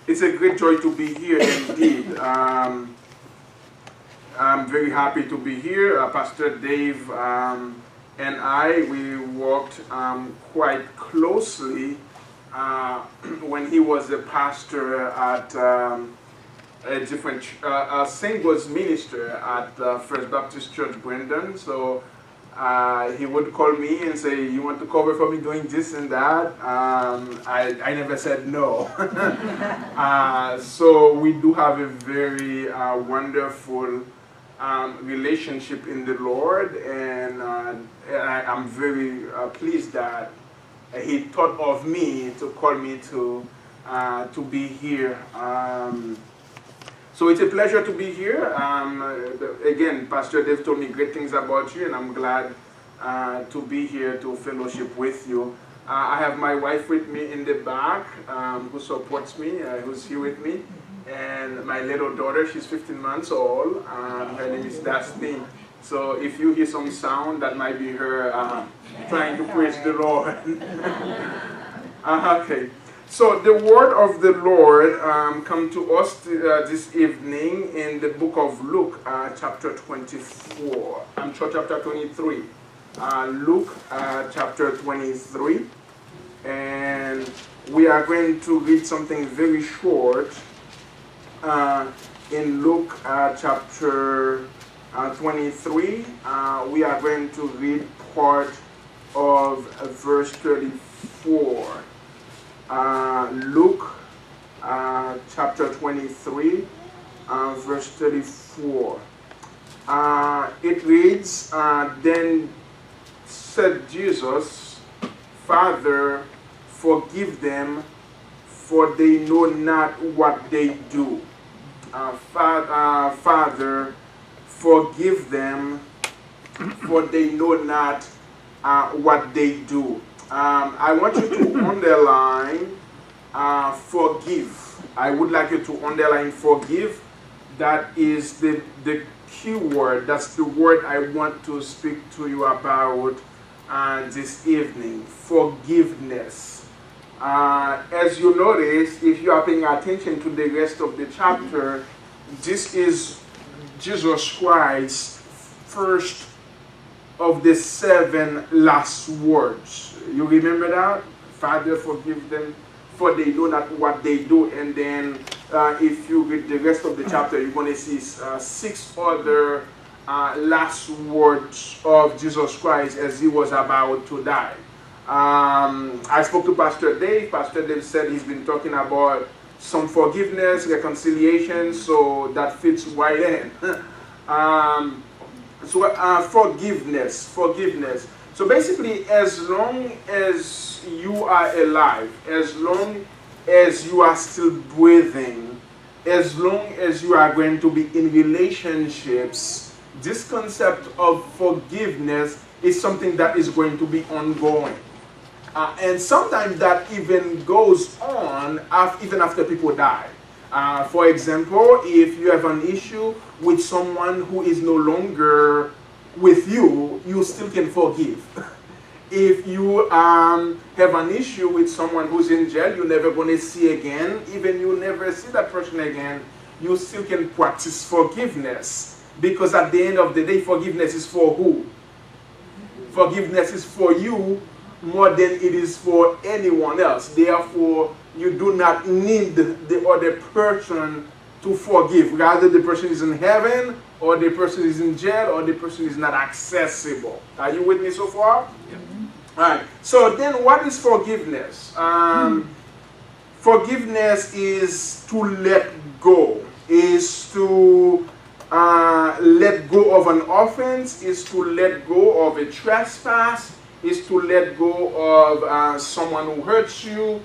It's a great joy to be here indeed. I'm very happy to be here. Pastor Dave and I, we worked quite closely when he was a pastor at a different, singles minister at First Baptist Church, Brandon. So he would call me and say, "You want to cover for me doing this and that?" I never said no. So we do have a very wonderful relationship in the Lord, and I'm very pleased that he thought of me to call me to be here. So it's a pleasure to be here. Again, Pastor Dave told me great things about you, and I'm glad to be here to fellowship with you. I have my wife with me in the back, who supports me, who's here with me, and my little daughter. She's 15 months old. Her name is Desmain. So if you hear some sound, that might be her trying to praise the Lord. Okay. So the word of the Lord come to us this evening in the book of Luke, chapter 24. I'm sure chapter 23. Luke, chapter 23. And we are going to read something very short in Luke, chapter 23. We are going to read part of verse 34. Luke chapter 23, verse 34. It reads, "Then said Jesus, Father, forgive them, for they know not what they do." Father, forgive them, for they know not what they do. I want you to underline forgive. I would like you to underline forgive. That is the key word. That's the word I want to speak to you about this evening. Forgiveness. As you notice, if you are paying attention to the rest of the chapter, this is Jesus Christ's first of the 7 last words. You remember that? Father, forgive them, for they know not what they do. And then if you read the rest of the chapter, you're going to see 6 other last words of Jesus Christ as he was about to die. I spoke to Pastor Dave. Pastor Dave said he's been talking about some forgiveness, reconciliation, so that fits right in. Forgiveness. So basically, as long as you are alive, as long as you are still breathing, as long as you are going to be in relationships, this concept of forgiveness is something that is going to be ongoing. And sometimes that even goes on even after people die. For example, if you have an issue with someone who is no longer with you, you still can forgive. If you have an issue with someone who's in jail, you're never going to see again, even you never see that person again, you still can practice forgiveness. Because at the end of the day, forgiveness is for who? Forgiveness is for you more than it is for anyone else. Therefore, you do not need the other person to forgive. Rather, the person is in heaven, or the person is in jail, or the person is not accessible. Are you with me so far? Yeah. All right. So then what is forgiveness? Forgiveness is to let go, is to let go of an offense, is to let go of a trespass, is to let go of someone who hurts you.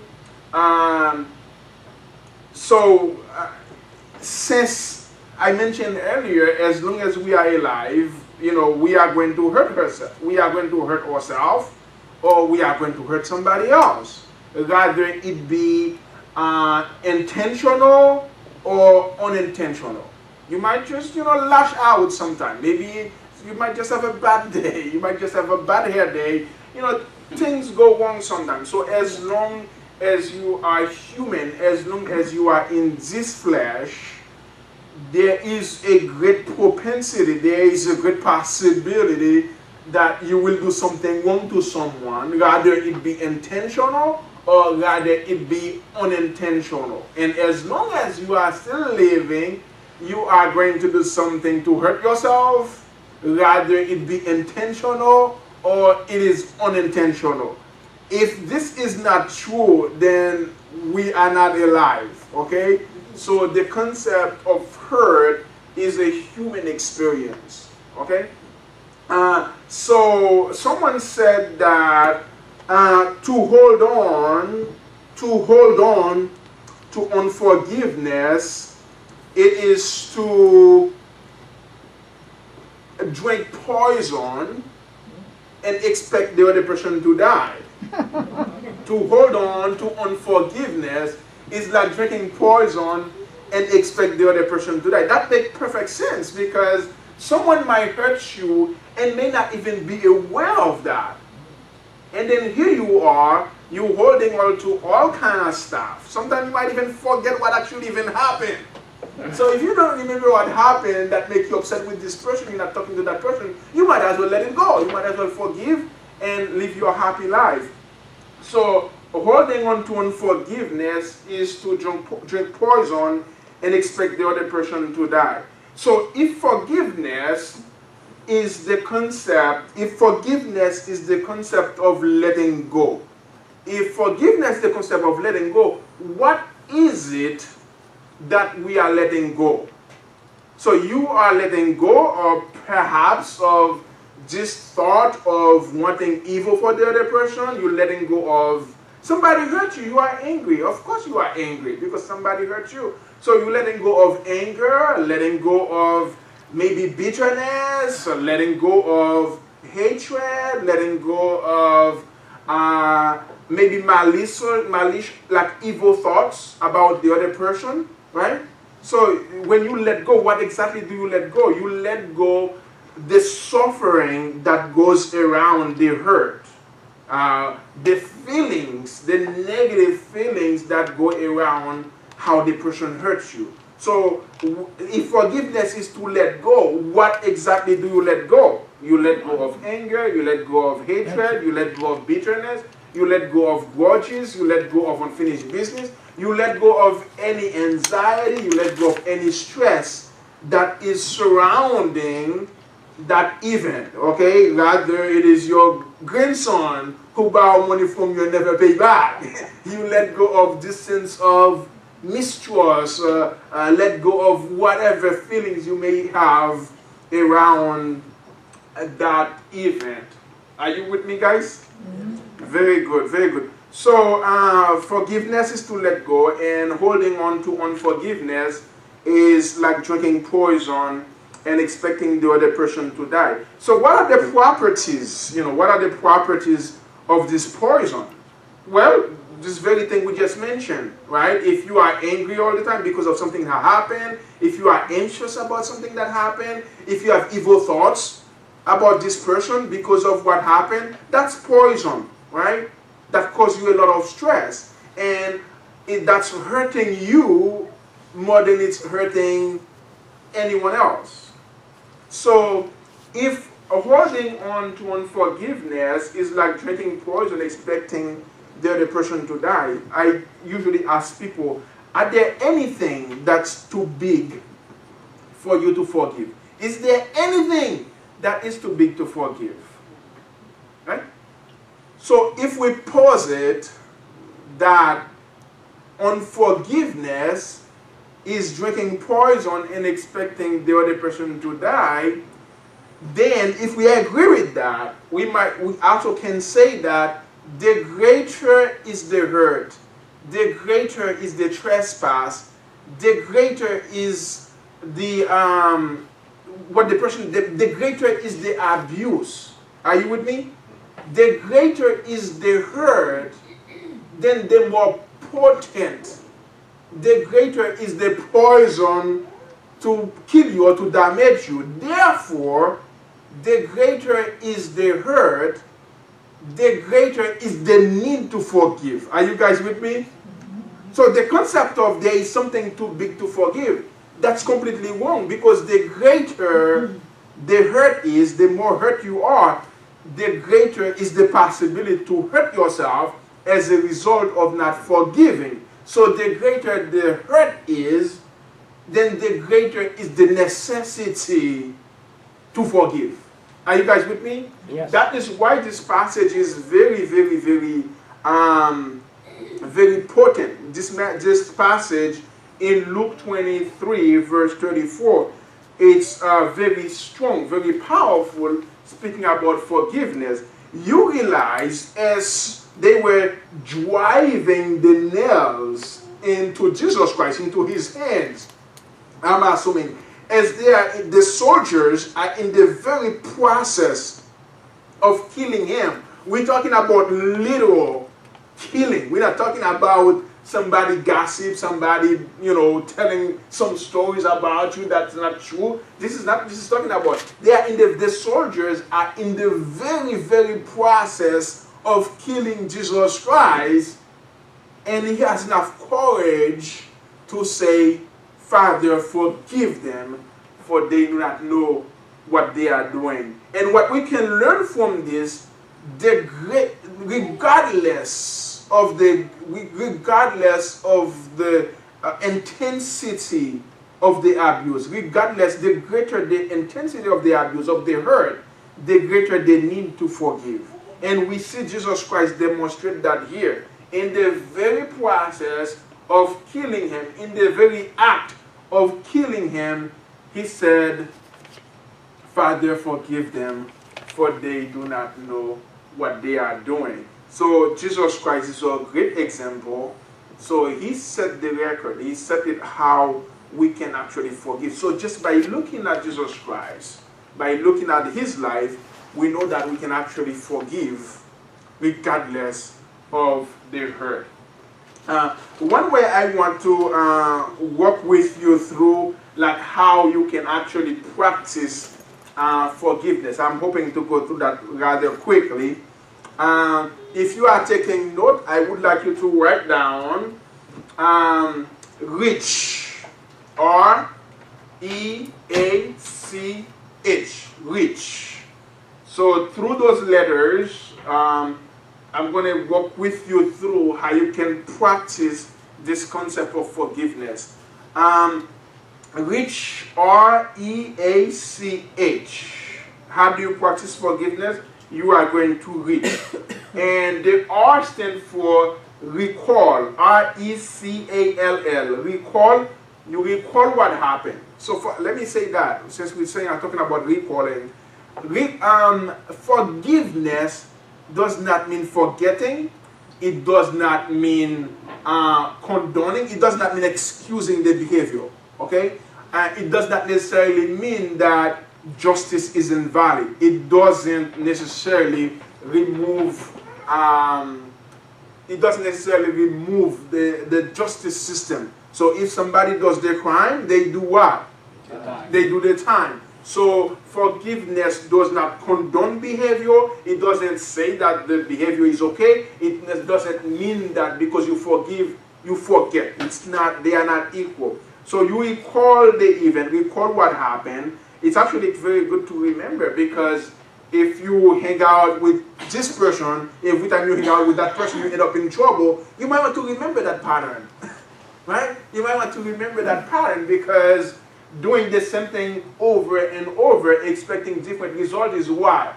Since I mentioned earlier, as long as we are alive, we are going to hurt ourselves. We are going to hurt ourselves, or we are going to hurt somebody else. Rather it be intentional or unintentional. You might just, lash out sometime. Maybe you might just have a bad day. You might just have a bad hair day. Things go wrong sometimes. So as long as you are human, as long as you are in this flesh, there is a great propensity, there is a great possibility that you will do something wrong to someone, rather it be intentional or rather it be unintentional. And as long as you are still living, you are going to do something to hurt yourself, rather it be intentional or it is unintentional. If this is not true, then we are not alive, okay? So the concept of hurt is a human experience, okay? So someone said that to hold on to unforgiveness, it is to drink poison and expect the other person to die. To hold on to unforgiveness is like drinking poison and expect the other person to die. That makes perfect sense, because someone might hurt you and may not even be aware of that. And then here you are, you holding on to all kind of stuff. Sometimes you might even forget what actually even happened. So if you don't remember what happened that makes you upset with this person, you're not talking to that person, you might as well let it go. You might as well forgive and live your happy life. So holding on to unforgiveness is to drink poison and expect the other person to die. So if forgiveness is the concept, of letting go, if forgiveness is the concept of letting go, what is it that we are letting go? So you are letting go of perhaps of this thought of wanting evil for the other person. You're letting go of somebody hurt you, you are angry. Of course you are angry because somebody hurt you. So you're letting go of anger, letting go of maybe bitterness, or letting go of hatred, letting go of maybe malice, like evil thoughts about the other person, right? So when you let go, what exactly do you let go? You let go the suffering that goes around the hurt, the feelings, the negative feelings that go around how the person hurts you. So if forgiveness is to let go, what exactly do you let go? You let go of anger, you let go of hatred, you let go of bitterness, you let go of grudges, you let go of unfinished business, you let go of any anxiety, you let go of any stress that is surrounding that event, okay? Rather it is your grandson who borrowed money from you and never pay back. You let go of this sense of mistrust, let go of whatever feelings you may have around that event. Are you with me, guys? Mm-hmm. Very good, very good. So forgiveness is to let go, and holding on to unforgiveness is like drinking poison and expecting the other person to die. So what are the properties, what are the properties of this poison? Well, this very thing we just mentioned, right? If you are angry all the time because of something that happened, if you are anxious about something that happened, if you have evil thoughts about this person because of what happened, that's poison, right? That causes you a lot of stress. And that's hurting you more than it's hurting anyone else. So if holding on to unforgiveness is like drinking poison, expecting the other person to die, I usually ask people, are there anything that's too big for you to forgive? Is there anything that is too big to forgive? Right? So if we posit that unforgiveness is drinking poison and expecting the other person to die, then if we agree with that, we also can say that the greater is the hurt, the greater is the trespass, the greater is the the greater is the abuse. Are you with me? The greater is the hurt, then the more potent, the greater is the poison to kill you or to damage you. Therefore, the greater is the hurt, the greater is the need to forgive. Are you guys with me? So the concept of there is something too big to forgive, that's completely wrong, because the greater the hurt is, the more hurt you are, the greater is the possibility to hurt yourself as a result of not forgiving. So the greater the hurt is, then the greater is the necessity to forgive. Are you guys with me? Yes. That is why this passage is very, very, very, very potent. This passage in Luke 23, verse 34, it's very strong, very powerful, speaking about forgiveness. You realize as they were driving the nails into Jesus Christ, into his hands, I'm assuming, as the soldiers are in the very process of killing him. We're talking about literal killing. We're not talking about somebody gossip, somebody, telling some stories about you that's not true. This is talking about, the soldiers are in the very, very process of killing Jesus Christ, and he has enough courage to say, Father, forgive them, for they do not know what they are doing. And what we can learn from this, regardless of the intensity of the abuse, the greater the intensity of the abuse, of the hurt, the greater the need to forgive. And we see Jesus Christ demonstrate that here. In the very process of killing him, in the very act of killing him, he said, Father, forgive them, for they do not know what they are doing. So Jesus Christ is a great example. So he set the record. He set it how we can actually forgive. So just by looking at Jesus Christ, by looking at his life, we know that we can actually forgive regardless of the hurt. One way I want to walk with you through, like how you can actually practice forgiveness. I'm hoping to go through that rather quickly. If you are taking note, I would like you to write down reach, R-E-A-C-H, reach. So through those letters, I'm going to walk with you through how you can practice this concept of forgiveness. Reach, R-E-A-C-H. How do you practice forgiveness? You are going to reach. And the R stands for recall, R-E-C-A-L-L. Recall, you recall what happened. So let me say that, since I'm talking about recalling. Forgiveness does not mean forgetting. It does not mean condoning. It does not mean excusing the behavior. Okay? It does not necessarily mean that justice is invalid. It doesn't necessarily remove the justice system. So if somebody does the crime, they do what? They do the time. So forgiveness does not condone behavior. It doesn't say that the behavior is okay. It doesn't mean that because you forgive, you forget. It's not, they are not equal. So you recall the event, recall what happened. It's actually very good to remember, because if you hang out with this person, every time you hang out with that person, you end up in trouble, you might want to remember that pattern. Right? You might want to remember that pattern, because doing the same thing over and over, expecting different results, is what?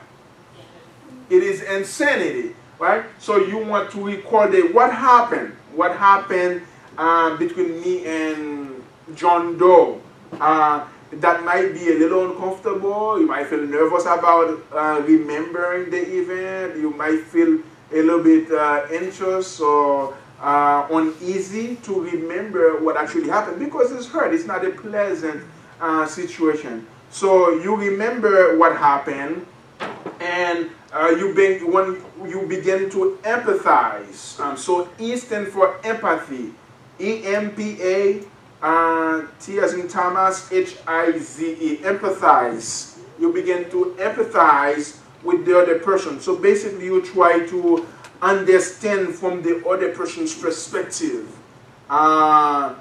It is insanity, right? So you want to recall what happened. What happened between me and John Doe. That might be a little uncomfortable. You might feel nervous about remembering the event. You might feel a little bit anxious or uneasy to remember what actually happened, because it's hurt. It's not a pleasant situation. So you remember what happened, and when you begin to empathize. So E stands for empathy. E-M-P-A, T as in Thomas, H-I-Z-E, empathize. You begin to empathize with the other person. So basically you try to understand from the other person's perspective, from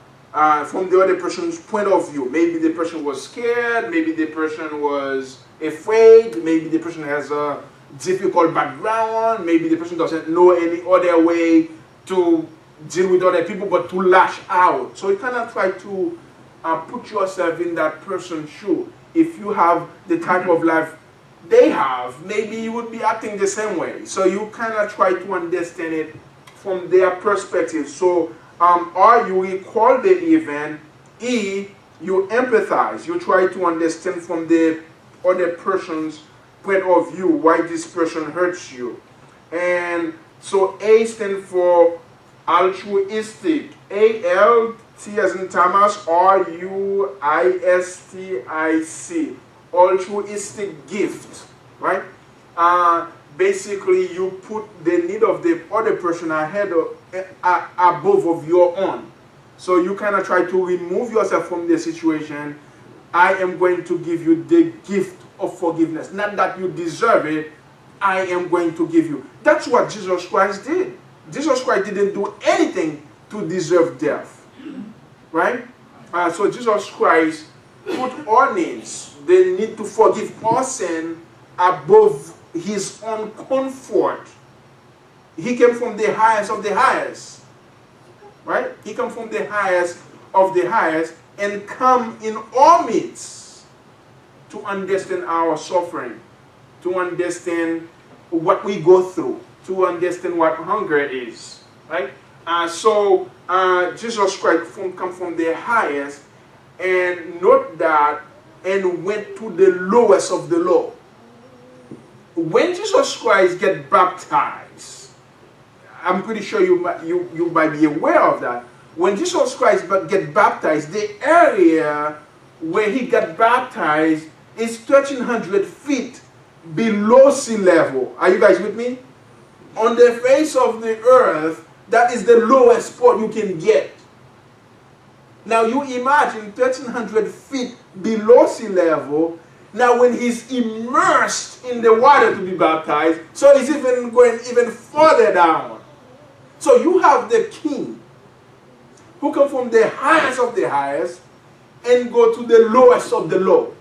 the other person's point of view. Maybe the person was scared, maybe the person was afraid, maybe the person has a difficult background, maybe the person doesn't know any other way to deal with other people but to lash out. So you kind of try to put yourself in that person's shoe. If you have the type of life they have, maybe you would be acting the same way. So you kind of try to understand it from their perspective. So R, you recall the event. E, you empathize. You try to understand from the other person's point of view why this person hurts you. And so A stands for altruistic. A-L, T as in Thomas, R-U-I-S-T-I-C. Altruistic gift, right? Basically, you put the need of the other person ahead of, above of your own. So you kind of try to remove yourself from the situation. I am going to give you the gift of forgiveness. Not that you deserve it, I am going to give you. That's what Jesus Christ did. Jesus Christ didn't do anything to deserve death, right? So Jesus Christ put our needs, the need to forgive our sin, above his own comfort. He came from the highest of the highest, right? He came from the highest of the highest and come in our midst to understand our suffering, to understand what we go through, to understand what hunger is, right? So Jesus Christ come from the highest and note that and went to the lowest of the low. When Jesus Christ get baptized, I'm pretty sure you might be aware of that. When Jesus Christ get baptized, the area where he got baptized is 1,300 feet below sea level. Are you guys with me? On the face of the earth, that is the lowest spot you can get. Now you imagine 1,300 feet below sea level. Now when he's immersed in the water to be baptized, so he's even going even further down. So you have the king who come from the highest of the highest and go to the lowest of the low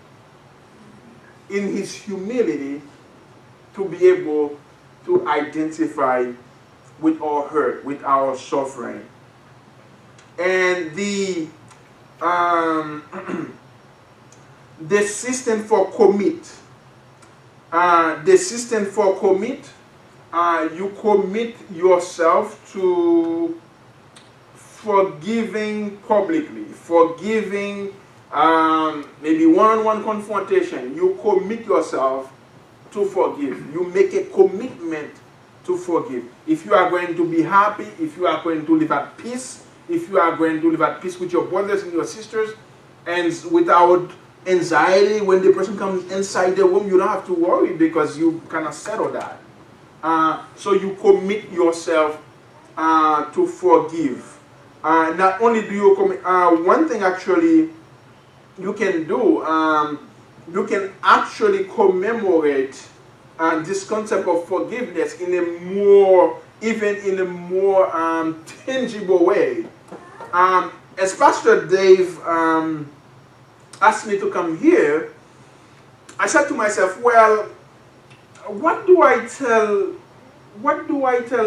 in his humility to be able to identify with our hurt, with our suffering. And the the system for commit. The system for commit, you commit yourself to forgiving publicly, forgiving maybe one-on-one confrontation. You commit yourself to forgive. You make a commitment to forgive. If you are going to be happy, if you are going to live at peace, if you are going to live at peace with your brothers and your sisters, and without anxiety, when the person comes inside the room, you don't have to worry because you kind of settle that. So you commit yourself to forgive. Not only do you commit, one thing actually you can do, you can actually commemorate this concept of forgiveness in a more, even in a more tangible way. As Pastor Dave asked me to come here, I said to myself, well, what do I tell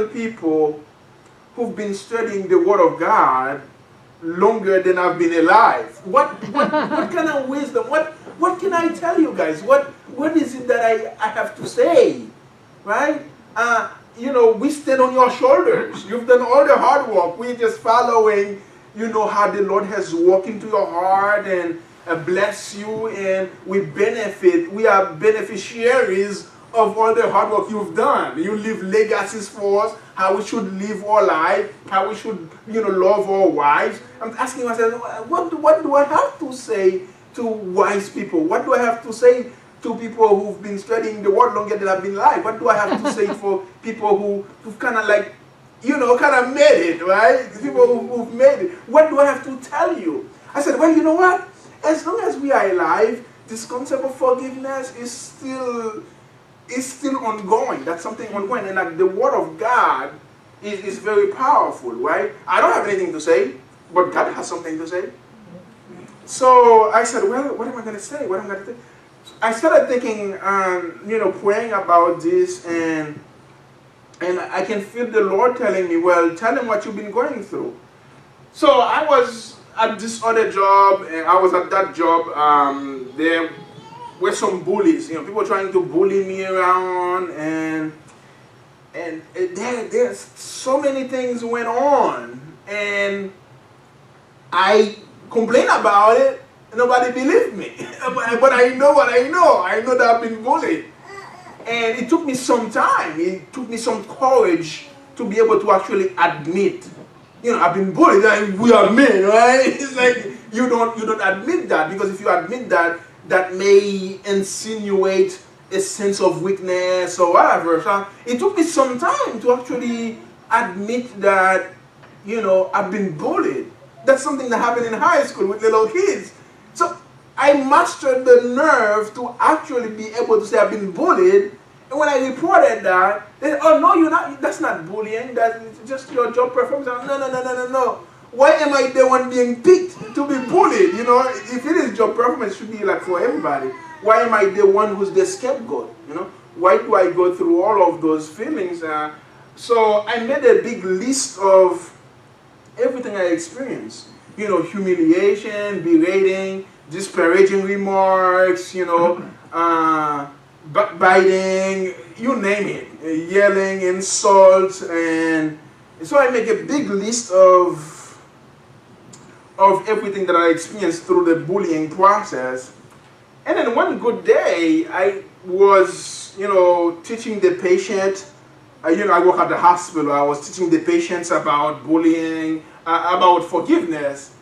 people who've been studying the Word of God longer than I've been alive? What kind of wisdom? What can I tell you guys? What is it that I have to say? Right? You know, we stand on your shoulders. You've done all the hard work. We're just following, you know, how the Lord has walked into your heart and bless you, and we benefit. We are beneficiaries of all the hard work you've done. You leave legacies for us, how we should live our life, how we should, you know, love our wives. I'm asking myself, what do I have to say to wise people? What do I have to say to people who've been studying the Word longer than I've been alive? What do I have to say for people who've kind of like, you know, kind of made it, right? People who've made it. What do I have to tell you? I said, well, you know what? As long as we are alive, this concept of forgiveness is still it's still ongoing. That's something ongoing. And like the word of God is very powerful, right? I don't have anything to say, but God has something to say. So I said, well, what am I going to say? What am I going to say? I started thinking, praying about this, and I can feel the Lord telling me, well, tell him what you've been going through. So I was at this other job, and I was at that job. There were some bullies, people trying to bully me around, and there's so many things went on, and I complained about it. Nobody believed me, but I know what I know. I know that I've been bullied, and it took me some time. It took me some courage to be able to actually admit, I've been bullied. We are men, right? It's like you don't admit that, because if you admit that, that may insinuate a sense of weakness or whatever. So it took me some time to actually admit that, I've been bullied. That's something that happened in high school with little kids. So I mastered the nerve to actually be able to say I've been bullied. And when I reported that, they said, oh no, you're not, that's not bullying, that's just your job performance. No. Why am I the one being picked to be bullied? If it is job performance, it should be like for everybody. Why am I the one who's the scapegoat? Why do I go through all of those feelings? So I made a big list of everything I experienced. Humiliation, berating, disparaging remarks, backbiting, you name it, yelling, insults, and so I make a big list of everything that I experienced through the bullying process. And then one good day, I was, teaching the patient. I work at the hospital. I was teaching the patients about bullying, about forgiveness.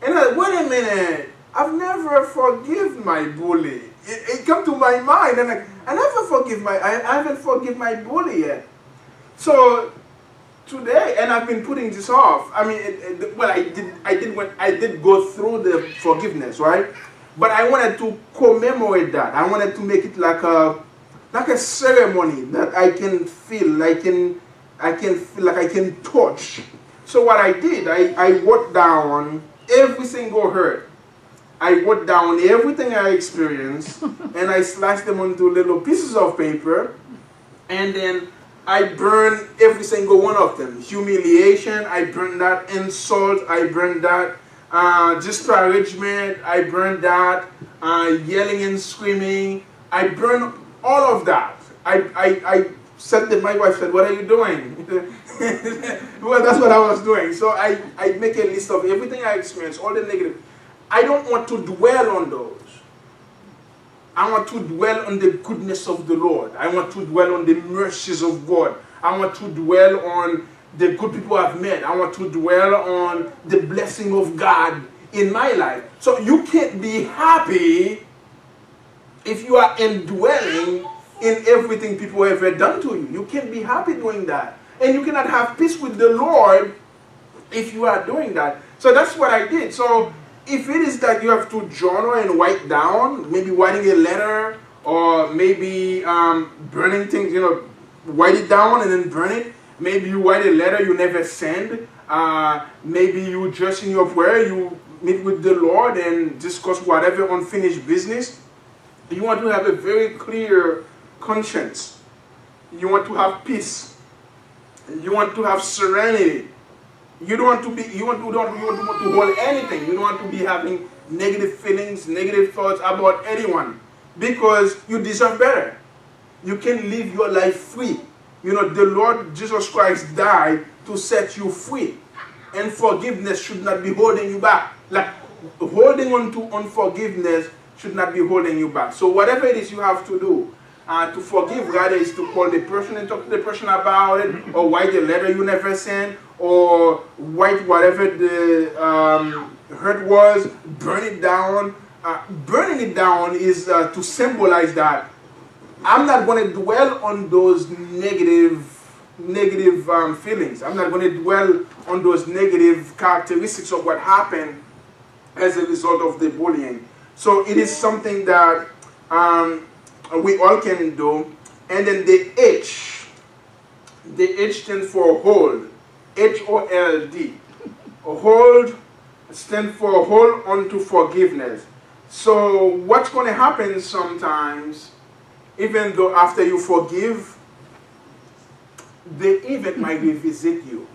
And I, wait a minute, I've never forgiven my bully. It came to my mind, and I haven't forgiven my bully yet. So today, and I've been putting this off. I mean, I did go through the forgiveness, right? But I wanted to commemorate that. I wanted to make it like a ceremony that I can feel, I can feel like I can touch. So what I did, I wrote down every single hurt. I wrote down everything I experienced, and I sliced them onto little pieces of paper, and then I burned every single one of them. Humiliation, I burned that. Insult, I burned that. Disparagement, I burned that. Yelling and screaming, I burned all of that. I said that my wife said, what are you doing? Well, that's what I was doing. So I make a list of everything I experienced, all the negative. I don't want to dwell on those. I want to dwell on the goodness of the Lord. I want to dwell on the mercies of God. I want to dwell on the good people I've met. I want to dwell on the blessing of God in my life. So you can't be happy if you are indwelling in everything people have ever done to you. You can't be happy doing that. And you cannot have peace with the Lord if you are doing that. So that's what I did. So if it is that you have to journal and write down, maybe writing a letter, or maybe burning things, write it down and then burn it. Maybe you write a letter you never send. Maybe you just in your prayer, you meet with the Lord and discuss whatever unfinished business. You want to have a very clear conscience. You want to have peace. You want to have serenity. You don't want to be. You don't want to hold anything. You don't want to be having negative feelings, negative thoughts about anyone, because you deserve better. You can live your life free. The Lord Jesus Christ died to set you free, and forgiveness should not be holding you back. Like holding on to unforgiveness should not be holding you back. So whatever it is you have to do to forgive, rather is to call the person and talk to the person about it, or write a letter you never sent, or write whatever the hurt was, burn it down. Burning it down is to symbolize that I'm not going to dwell on those negative feelings. I'm not going to dwell on those negative characteristics of what happened as a result of the bullying. So it is something that we all can do. And then the H stands for hold. H-O-L-D. Hold stands for hold on to forgiveness. So what's going to happen sometimes, even though after you forgive, the event might revisit you.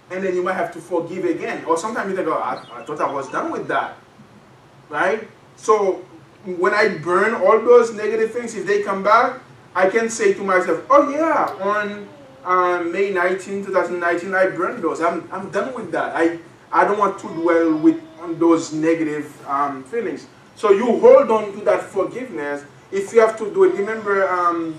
And then you might have to forgive again. Or sometimes you think, oh, I thought I was done with that. Right? So when I burn all those negative things, if they come back, I can say to myself, oh yeah, on May 19, 2019, I burned those. I'm done with that. I don't want to dwell on those negative feelings. So you hold on to that forgiveness. If you have to do it, remember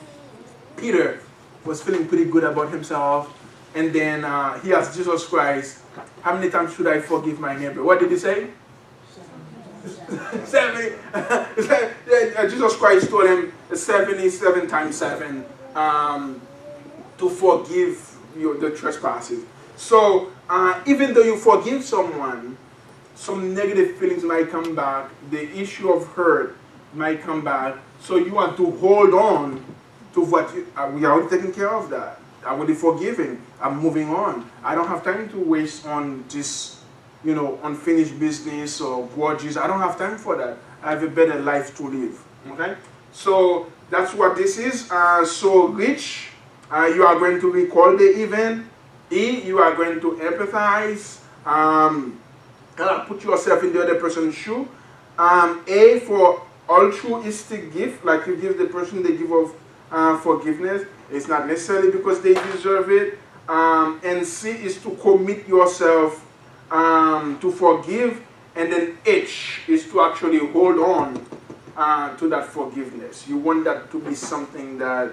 Peter was feeling pretty good about himself. And then he asked Jesus Christ, how many times should I forgive my neighbor? What did he say? 70. Jesus Christ told him 77 times 7 to forgive the trespasses. So even though you forgive someone, some negative feelings might come back. The issue of hurt might come back. So you want to hold on to what we are already taking care of that. I'm already forgiving. I'm moving on. I don't have time to waste on this, unfinished business or grudges. I don't have time for that. I have a better life to live. Okay? So that's what this is. So rich, you are going to recall the event. E, you are going to empathize. Put yourself in the other person's shoe. A, for altruistic gift, like you give the person the gift of forgiveness. It's not necessarily because they deserve it. And C is to commit yourself to forgive. And then H is to actually hold on to that forgiveness. You want that to be something that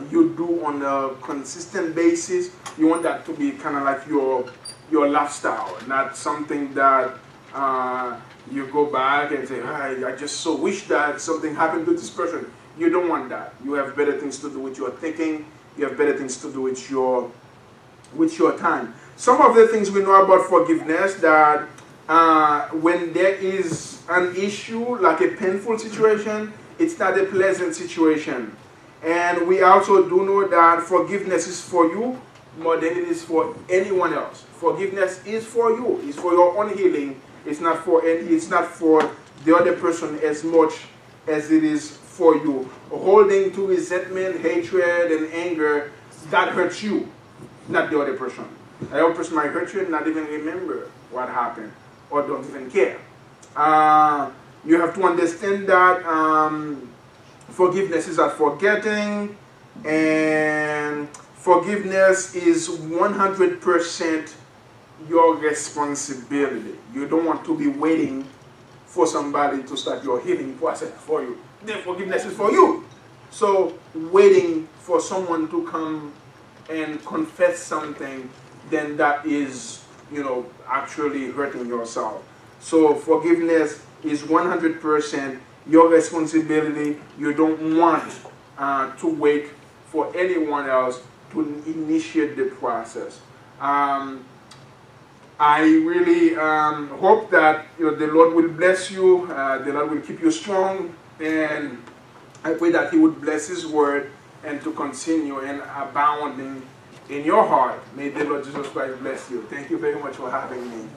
you do on a consistent basis. You want that to be kind of like your lifestyle, not something that you go back and say, I just so wish that something happened to this person. You don't want that. You have better things to do with your thinking. You have better things to do with your time. Some of the things we know about forgiveness, that when there is an issue, like a painful situation, it's not a pleasant situation. And we also do know that forgiveness is for you more than it is for anyone else. Forgiveness is for you. It's for your own healing. It's not for the other person as much as it is for you. Holding to resentment, hatred, and anger, that hurts you, not the other person. The other person might hurt you and not even remember what happened, or don't even care. You have to understand that forgiveness is not forgetting, and forgiveness is 100% your responsibility. You don't want to be waiting for somebody to start your healing process for you. The forgiveness is for you. So waiting for someone to come and confess something, then that is, actually hurting yourself. So forgiveness is 100% your responsibility. You don't want to wait for anyone else to initiate the process. I really hope that the Lord will bless you, the Lord will keep you strong, and I pray that He would bless His word and to continue and abound in your heart. May the Lord Jesus Christ bless you. Thank you very much for having me.